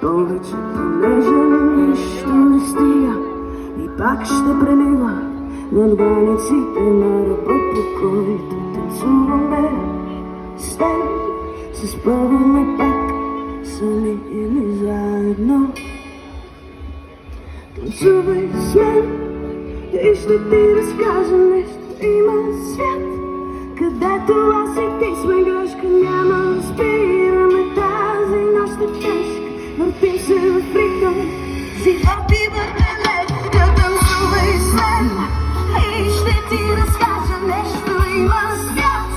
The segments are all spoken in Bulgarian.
Повече понеже нищо не стига и пак ще прелива над границите на ръба, по който танцуваме с теб. Се спъваме пак сами или заедно. Танцувай с мен и ще ти разкажа нещо. Има свят, където аз и ти сме грешка. Няма да спираме, тази нощ е тежка. Въртим се в ритъм, живот и въртележка. Танцувай с мен и ще ти разкажа нещо. Има свят,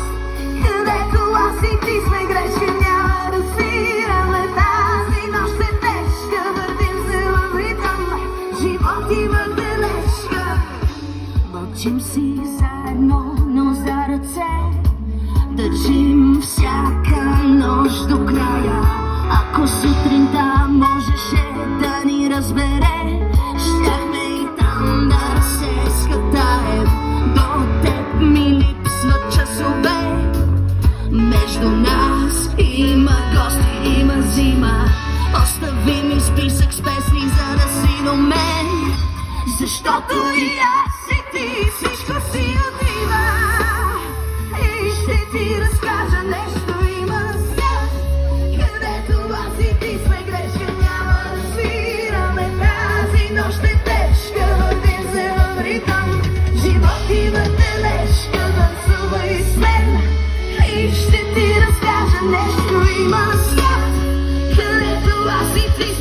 където аз и ти сме грешка. Няма да спираме, тази нощ е тежка. Въртим се в ритъм, живот и въртележка. Мълчим си заедно, но за ръце държим всяка нощ до края. Ако сутринта можеше да ни разбере, щяхме и там да се скатаем. До теб ми липсват часове, между нас има гости, има зима. Остави ми списък с песни, за да си до мен, защото и аз и ти всичко си отива. И ще ти разкажа нещо. Има свят, където аз и ти сме грешка. Няма да свираме, тази нощ е тежка. Въртим се в ритъм, живот и въртележка. Танцувай с мен и ще ти разкажа нещо. Има свят, където аз и ти